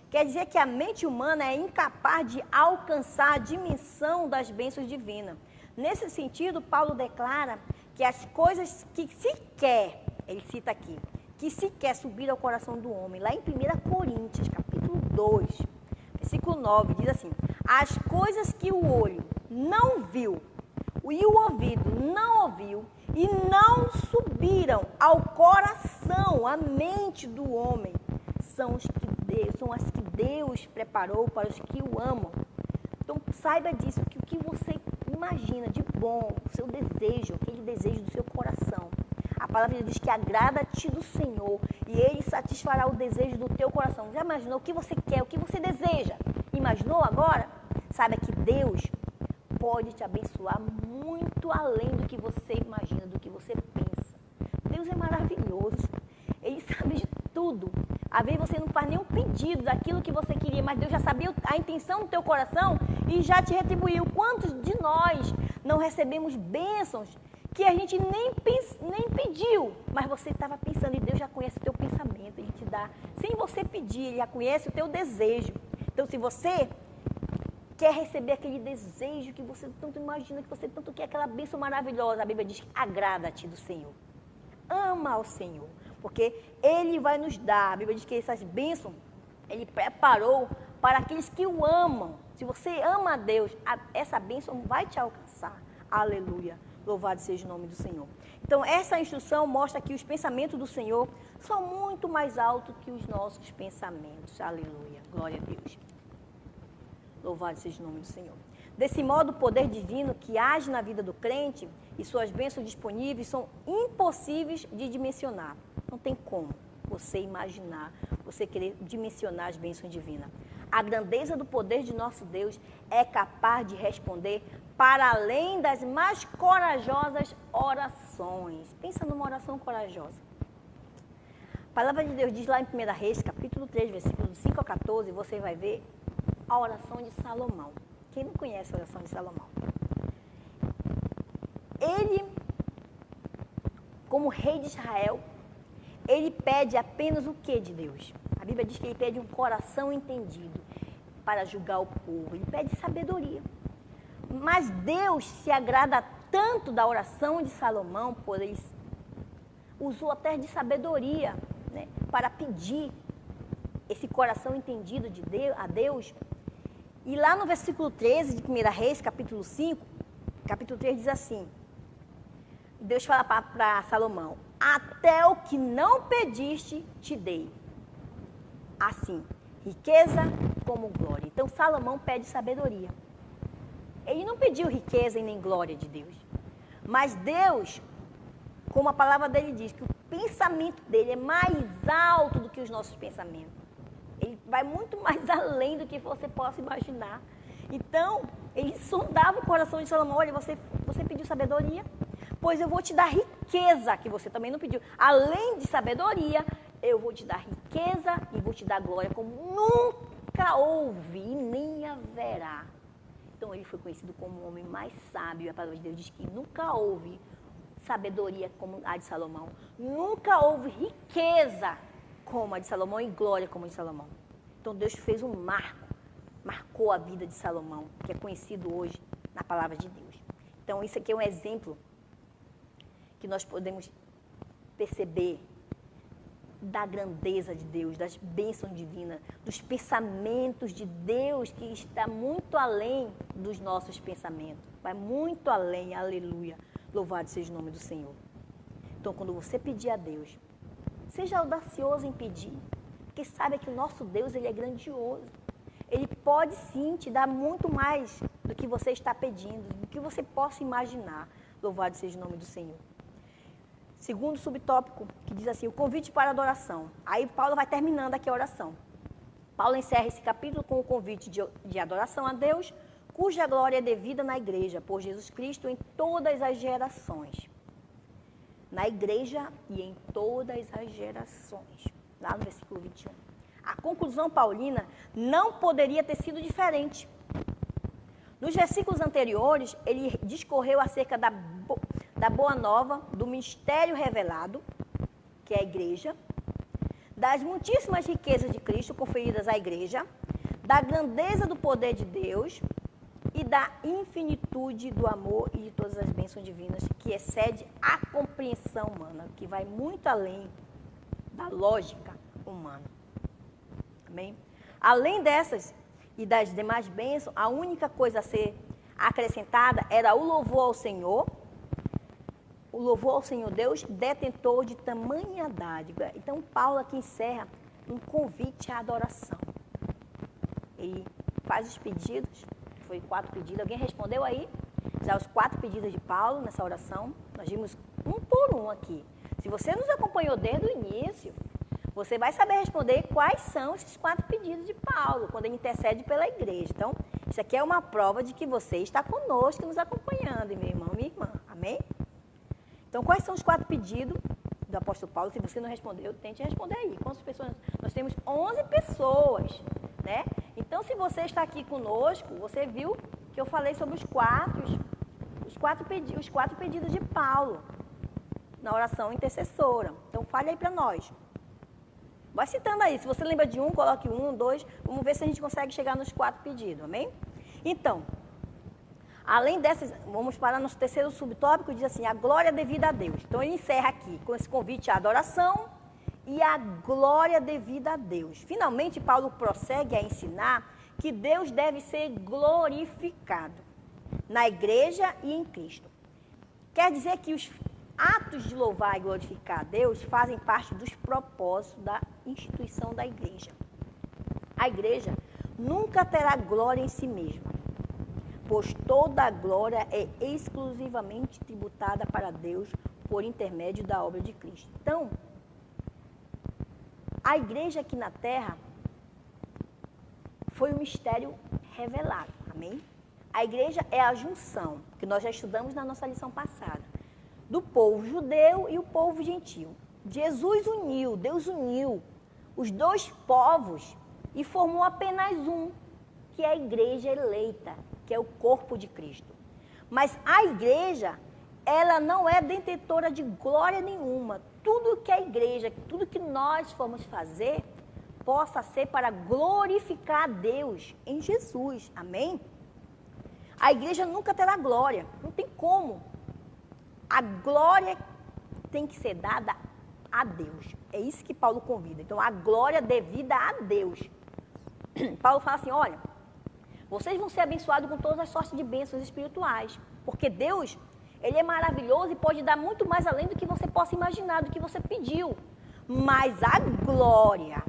Quer dizer que a mente humana é incapaz de alcançar a dimensão das bênçãos divinas. Nesse sentido, Paulo declara que as coisas que se quer, ele cita aqui, que se quer subir ao coração do homem, lá em 1 Coríntios, capítulo 2, versículo 9, diz assim: as coisas que o olho não viu, e o ouvido não ouviu, e não subiram ao coração, à mente do homem, são as que Deus preparou para os que o amam. Então, saiba disso, que o que você imagina de bom, o seu desejo, aquele desejo do seu coração, a palavra diz que agrada-te do Senhor e Ele satisfará o desejo do teu coração. Já imaginou o que você quer, o que você deseja? Imaginou agora? Saiba que Deus pode te abençoar muito além do que você imagina, do que você pensa. Deus é maravilhoso. Ele sabe de tudo. Às vezes você não faz nenhum pedido daquilo que você queria, mas Deus já sabia a intenção do teu coração e já te retribuiu. Quantos de nós não recebemos bênçãos que a gente nem pediu, mas você estava pensando e Deus já conhece o teu pensamento, Ele te dá. Sem você pedir, Ele já conhece o teu desejo. Então, se você quer receber aquele desejo que você tanto imagina, que você tanto quer, aquela bênção maravilhosa, a Bíblia diz que agrada-te do Senhor. Ama ao Senhor, porque Ele vai nos dar. A Bíblia diz que essas bênçãos Ele preparou para aqueles que o amam. Se você ama a Deus, essa bênção vai te alcançar. Aleluia. Louvado seja o nome do Senhor. Então, essa instrução mostra que os pensamentos do Senhor são muito mais altos que os nossos pensamentos. Aleluia. Glória a Deus. Louvado seja o nome do Senhor. Desse modo, o poder divino que age na vida do crente e suas bênçãos disponíveis são impossíveis de dimensionar. Não tem como você imaginar, você querer dimensionar as bênçãos divinas. A grandeza do poder de nosso Deus é capaz de responder para além das mais corajosas orações. Pensa numa oração corajosa. A palavra de Deus diz lá em 1 Reis, capítulo 3, versículos 5 a 14, você vai ver a oração de Salomão. Quem não conhece a oração de Salomão? Ele, como rei de Israel, ele pede apenas o que de Deus? A Bíblia diz que ele pede um coração entendido para julgar o povo. Ele pede sabedoria. Mas Deus se agrada tanto da oração de Salomão, pois ele usou até de sabedoria, né, para pedir esse coração entendido a Deus. E lá no versículo 13 de 1 Reis, capítulo 5, capítulo 3 diz assim: Deus fala para Salomão: até o que não pediste te dei, assim, riqueza como glória. Então Salomão pede sabedoria. Ele não pediu riqueza e nem glória de Deus. Mas Deus, como a palavra dele diz, que o pensamento dele é mais alto do que os nossos pensamentos. Ele vai muito mais além do que você possa imaginar. Então, ele sondava o coração de Salomão. Olha, você pediu sabedoria? Pois eu vou te dar riqueza, que você também não pediu. Além de sabedoria, eu vou te dar riqueza e vou te dar glória como nunca houve e nem haverá. Então, ele foi conhecido como o homem mais sábio. A palavra de Deus diz que nunca houve sabedoria como a de Salomão. Nunca houve riqueza como a de Salomão e glória como a de Salomão. Então, Deus fez um marcou a vida de Salomão, que é conhecido hoje na palavra de Deus. Então, isso aqui é um exemplo que nós podemos perceber da grandeza de Deus, das bênçãos divinas, dos pensamentos de Deus, que está muito além dos nossos pensamentos. Vai muito além, aleluia. Louvado seja o nome do Senhor. Então, quando você pedir a Deus, seja audacioso em pedir, porque saiba que o nosso Deus, Ele é grandioso. Ele pode sim te dar muito mais do que você está pedindo, do que você possa imaginar. Louvado seja o nome do Senhor. Segundo subtópico, que diz assim, o convite para a adoração. Aí Paulo vai terminando aqui a oração. Paulo encerra esse capítulo com o convite de adoração a Deus, cuja glória é devida na igreja, por Jesus Cristo, em todas as gerações. Na igreja e em todas as gerações. Lá no versículo 21. A conclusão paulina não poderia ter sido diferente. Nos versículos anteriores, ele discorreu acerca da boa nova, do mistério revelado, que é a igreja, das muitíssimas riquezas de Cristo conferidas à igreja, da grandeza do poder de Deus e da infinitude do amor e de todas as bênçãos divinas, que excede a compreensão humana, que vai muito além da lógica humana. Amém? Além dessas e das demais bênçãos, a única coisa a ser acrescentada era o louvor ao Senhor Deus, detentor de tamanha dádiva. Então, Paulo aqui encerra um convite à adoração. Ele faz os pedidos, foi 4 pedidos. Alguém respondeu aí? Já os 4 pedidos de Paulo nessa oração. Nós vimos um por um aqui. Se você nos acompanhou desde o início, você vai saber responder quais são esses 4 pedidos de Paulo, quando ele intercede pela igreja. Então, isso aqui é uma prova de que você está conosco, nos acompanhando, meu irmão, minha irmã. Amém? Então, quais são os 4 pedidos do apóstolo Paulo? Se você não respondeu, tente responder aí. Quantas pessoas? Nós temos 11 pessoas, né? Então, se você está aqui conosco, você viu que eu falei sobre os quatro pedidos de Paulo na oração intercessora. Então, fale aí para nós. Vai citando aí. Se você lembra de um, coloque 1, 2. Vamos ver se a gente consegue chegar nos 4 pedidos, amém? Então, além dessas, vamos para nosso terceiro subtópico, diz assim, a glória devida a Deus. Então, ele encerra aqui com esse convite à adoração e a glória devida a Deus. Finalmente, Paulo prossegue a ensinar que Deus deve ser glorificado na igreja e em Cristo. Quer dizer que os atos de louvar e glorificar a Deus fazem parte dos propósitos da instituição da igreja. A igreja nunca terá glória em si mesma, pois toda a glória é exclusivamente tributada para Deus por intermédio da obra de Cristo. Então, a igreja aqui na terra foi um mistério revelado, amém? A igreja é a junção, que nós já estudamos na nossa lição passada, do povo judeu e o povo gentil. Jesus uniu, Deus uniu os 2 povos e formou apenas um, que é a igreja eleita, que é o corpo de Cristo. Mas a igreja, ela não é detentora de glória nenhuma. Tudo que a igreja, tudo que nós formos fazer, possa ser para glorificar a Deus em Jesus. Amém? A igreja nunca terá glória. Não tem como. A glória tem que ser dada a Deus. É isso que Paulo convida. Então, a glória devida a Deus. Paulo fala assim, olha, vocês vão ser abençoados com todas as sortes de bênçãos espirituais. Porque Deus, Ele é maravilhoso e pode dar muito mais além do que você possa imaginar, do que você pediu. Mas a glória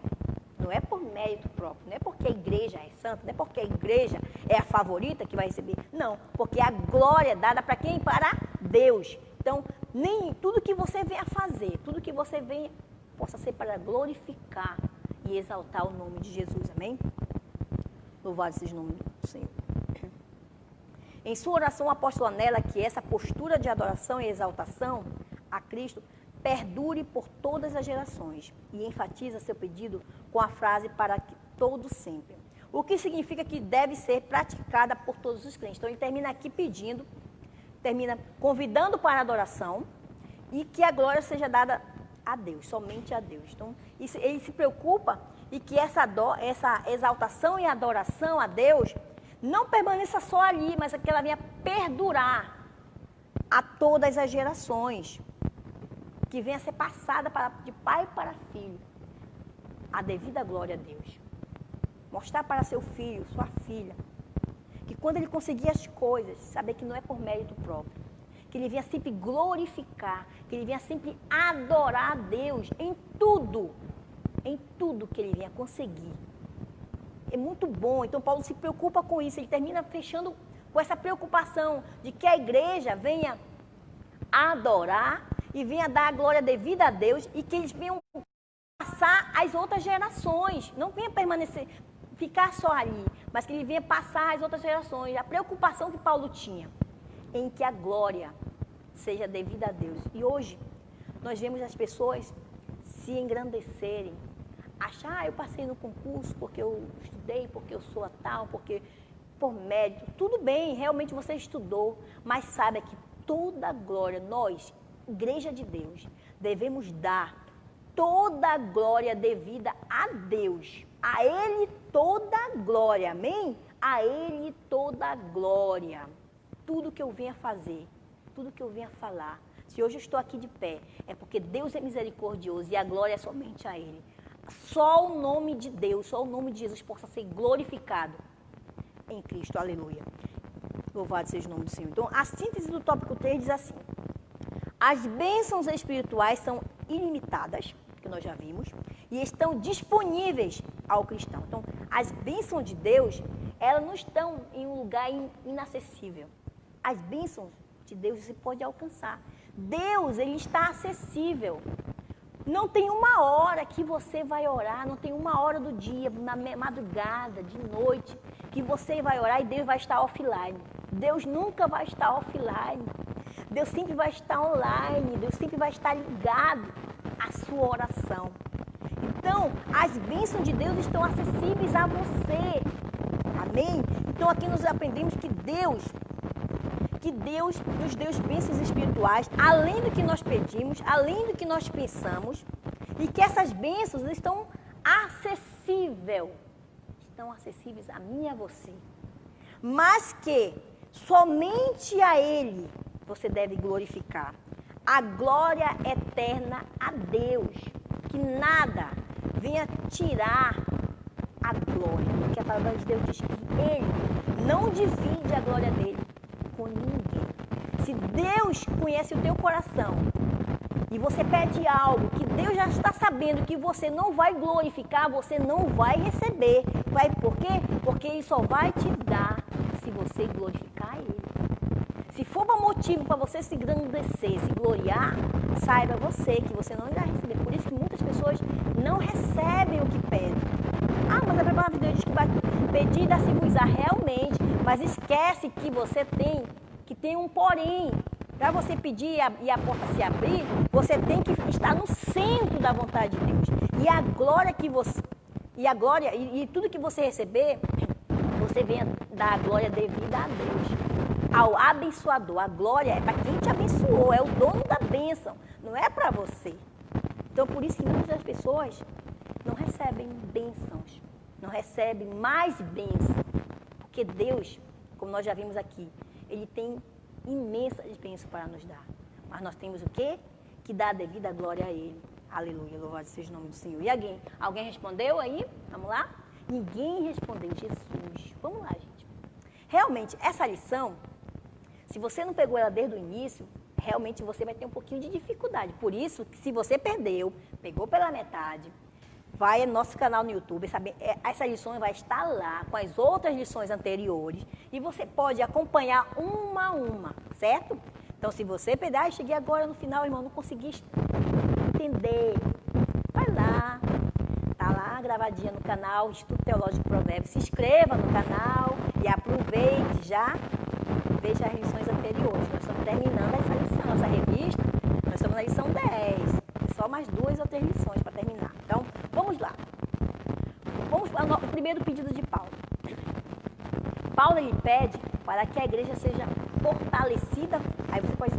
não é por mérito próprio, não é porque a igreja é santa, não é porque a igreja é a favorita que vai receber. Não, porque a glória é dada para quem? Para Deus. Então, nem tudo que você venha fazer, tudo que você venha, possa ser para glorificar e exaltar o nome de Jesus. Amém? Louvado seja o nome do Senhor. Em sua oração, o apóstolo anela que essa postura de adoração e exaltação a Cristo perdure por todas as gerações e enfatiza seu pedido com a frase para que todo sempre. O que significa que deve ser praticada por todos os crentes. Então, ele termina aqui pedindo, termina convidando para a adoração e que a glória seja dada a Deus, somente a Deus. Então, ele se preocupa e que essa exaltação e adoração a Deus não permaneça só ali, mas que ela venha perdurar a todas as gerações, que venha ser passada de pai para filho, a devida glória a Deus. Mostrar para seu filho, sua filha, que quando ele conseguir as coisas, saber que não é por mérito próprio, que ele venha sempre glorificar, que ele venha sempre adorar a Deus em tudo que ele venha conseguir. É muito bom. Então, Paulo se preocupa com isso. Ele termina fechando com essa preocupação de que a igreja venha adorar e venha dar a glória devida a Deus e que eles venham passar às outras gerações. Não venha permanecer, ficar só ali, mas que ele venha passar às outras gerações. A preocupação que Paulo tinha em que a glória seja devida a Deus. E hoje, nós vemos as pessoas se engrandecerem, achar, eu passei no concurso porque eu estudei, porque eu sou a tal, porque por mérito. Tudo bem, realmente você estudou, mas saiba que toda a glória. Nós, Igreja de Deus, devemos dar toda a glória devida a Deus. A Ele toda a glória, amém? A Ele toda a glória. Tudo que eu venha fazer, tudo que eu venha falar, se hoje eu estou aqui de pé, é porque Deus é misericordioso e a glória é somente a Ele. Só o nome de Deus, só o nome de Jesus possa ser glorificado em Cristo, aleluia. Louvado seja o nome do Senhor. Então, a síntese do tópico 3 diz assim: as bênçãos espirituais são ilimitadas, que nós já vimos, e estão disponíveis ao cristão. Então, as bênçãos de Deus, elas não estão em um lugar inacessível. As bênçãos de Deus você pode alcançar. Deus, Ele está acessível. Não tem uma hora que você vai orar, não tem uma hora do dia, na madrugada, de noite, que você vai orar e Deus vai estar offline. Deus nunca vai estar offline. Deus sempre vai estar online, Deus sempre vai estar ligado à sua oração. Então, as bênçãos de Deus estão acessíveis a você. Amém? Então, aqui nós aprendemos que Deus nos deu bênçãos espirituais, além do que nós pedimos, além do que nós pensamos, e que essas bênçãos estão acessíveis a mim e a você. Mas que somente a Ele você deve glorificar. A glória eterna a Deus. Que nada venha tirar a glória. Porque a palavra de Deus diz que Ele não divide a glória dele com ninguém. Se Deus conhece o teu coração e você pede algo que Deus já está sabendo que você não vai glorificar, você não vai receber. Por quê? Porque Ele só vai te dar se você glorificar Ele. Se for um motivo para você se engrandecer, se gloriar, saiba você que você não irá receber. Por isso que muitas pessoas não recebem o que pedem. Ah, mas a palavra de Deus diz que vai pedir e dar-se-vos-á realmente, mas esquece que você tem um porém. Para você pedir e a porta se abrir, você tem que estar no centro da vontade de Deus. E a glória que você... E tudo que você receber, você venha dar a glória devida a Deus. Ao abençoador. A glória é para quem te abençoou, é o dono da bênção, não é para você. Então, por isso que muitas pessoas não recebem bênçãos, não recebem mais bênçãos. Porque Deus, como nós já vimos aqui, Ele tem imensas bênçãos para nos dar. Mas nós temos o quê? Que dar a devida glória a Ele. Aleluia, louvado seja o nome do Senhor. E alguém respondeu aí? Vamos lá? Ninguém respondeu, Jesus. Vamos lá, gente. Realmente, essa lição, se você não pegou ela desde o início, realmente você vai ter um pouquinho de dificuldade. Por isso, se você pegou pela metade, vai no nosso canal no YouTube, essa lição vai estar lá com as outras lições anteriores e você pode acompanhar uma a uma, certo? Então, se você pegar, cheguei agora no final, irmão, não consegui entender, vai lá, tá lá gravadinha no canal Instituto Teológico Provérbios, se inscreva no canal e aproveite já, veja as lições anteriores. Nós estamos terminando essa lição, essa revista, nós estamos na lição 10, só mais 2 ou 3 lições para terminar. Então, vamos lá. Vamos para o primeiro pedido de Paulo. Paulo, ele pede para que a igreja seja fortalecida. Aí você pode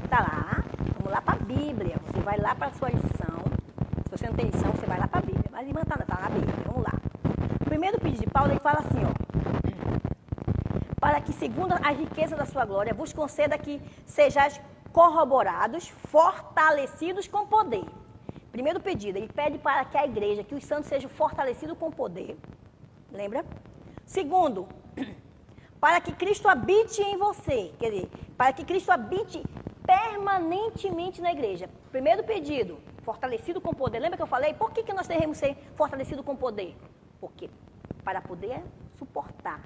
estar lá, vamos lá para a Bíblia. Você vai lá para a sua lição. Se você não tem lição, você vai lá para a Bíblia. Mas a irmã está na Bíblia, vamos lá. O primeiro pedido de Paulo, ele fala assim, ó. Para que, segundo a riqueza da sua glória, vos conceda que sejais corroborados, fortalecidos com poder. Primeiro pedido, ele pede para que a igreja, que os santos sejam fortalecidos com poder. Lembra? Segundo, para que Cristo habite em você. Quer dizer, para que Cristo habite permanentemente na igreja. Primeiro pedido, fortalecido com poder. Lembra que eu falei? Por que nós devemos ser fortalecidos com poder? Porque para poder suportar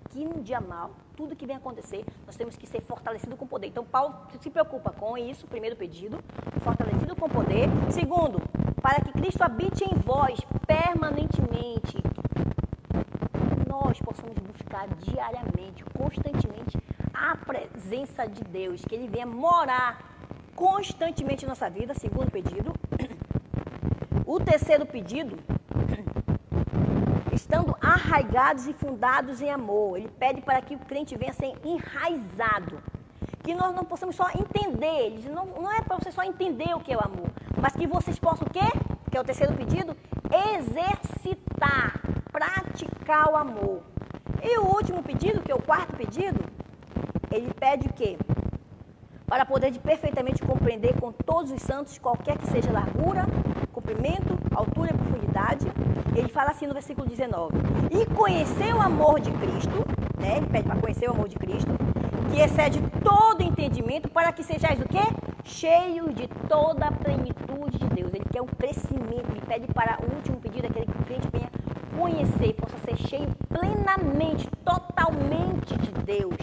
aqui no dia mal, tudo que vem acontecer, nós temos que ser fortalecidos com poder. Então, Paulo se preocupa com isso, primeiro pedido, fortalecido com poder. Segundo, para que Cristo habite em vós permanentemente. Nós possamos buscar diariamente, constantemente, a presença de Deus, que Ele venha morar constantemente em nossa vida, segundo pedido. O terceiro pedido, estando arraigados e fundados em amor. Ele pede para que o crente venha ser enraizado, que nós não possamos só entender. Não é para você só entender o que é o amor, mas que vocês possam o quê? Que é o terceiro pedido, exercitar, praticar o amor. E o último pedido, que é o quarto pedido, ele pede o quê? Para poder perfeitamente compreender com todos os santos, qualquer que seja a largura, comprimento, altura e profundidade. Ele fala assim no versículo 19. E conhecer o amor de Cristo, né? Ele pede para conhecer o amor de Cristo, que excede todo entendimento, para que sejais o quê? Cheios de toda a plenitude de Deus. Ele quer um crescimento, ele pede para o último pedido, aquele que o crente venha conhecer, possa ser cheio plenamente, totalmente de Deus.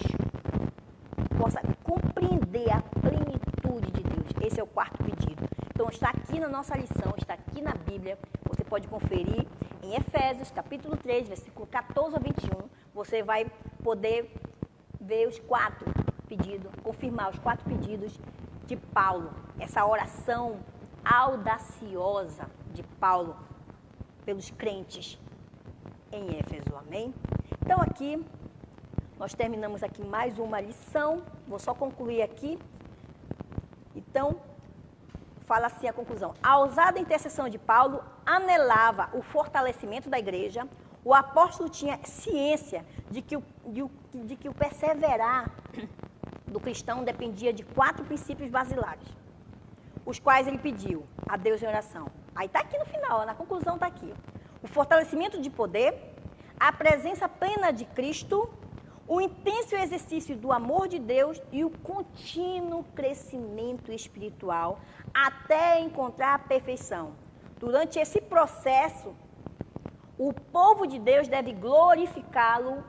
Possa compreender a plenitude de Deus. Esse é o quarto pedido. Então está aqui na nossa lição, está aqui na Bíblia. Você pode conferir em Efésios, capítulo 3, versículo 14 a 21. Você vai poder ver os quatro pedidos, confirmar os quatro pedidos de Paulo. Essa oração audaciosa de Paulo pelos crentes em Éfeso. Amém? Então aqui, nós terminamos aqui mais uma lição. Vou só concluir aqui. Então, fala assim a conclusão. A ousada intercessão de Paulo anelava o fortalecimento da igreja. O apóstolo tinha ciência de que o perseverar do cristão dependia de 4 princípios basilares, os quais ele pediu a Deus em oração. Aí está aqui no final, na conclusão está aqui. O fortalecimento de poder, a presença plena de Cristo, o intenso exercício do amor de Deus e o contínuo crescimento espiritual até encontrar a perfeição. Durante esse processo, o povo de Deus deve glorificá-lo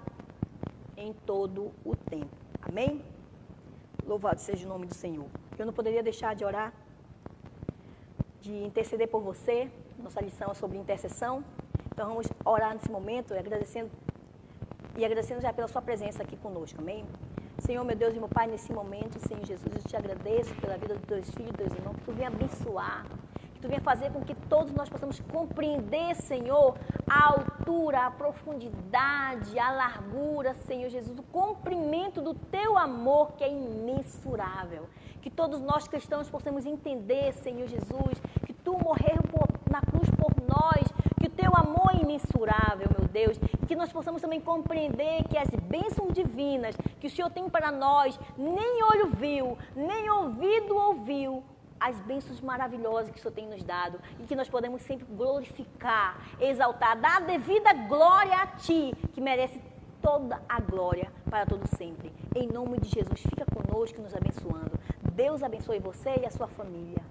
em todo o tempo. Amém? Louvado seja o nome do Senhor. Eu não poderia deixar de orar, de interceder por você. Nossa lição é sobre intercessão. Então vamos orar nesse momento, agradecendo já pela sua presença aqui conosco, amém? Senhor, meu Deus e meu Pai, nesse momento, Senhor Jesus, eu te agradeço pela vida dos teus filhos, dos teus irmãos, que tu venha abençoar, que tu venha fazer com que todos nós possamos compreender, Senhor, a altura, a profundidade, a largura, Senhor Jesus, o comprimento do teu amor, que é imensurável. Que todos nós cristãos possamos entender, Senhor Jesus, que tu morreu na cruz por nós, que o teu amor é imensurável, meu Deus, e que nós possamos também compreender que as bênçãos divinas que o Senhor tem para nós, nem olho viu, nem ouvido ouviu, as bênçãos maravilhosas que o Senhor tem nos dado, e que nós podemos sempre glorificar, exaltar, dar a devida glória a Ti, que merece toda a glória para todo sempre. Em nome de Jesus, fica conosco, nos abençoando. Deus abençoe você e a sua família.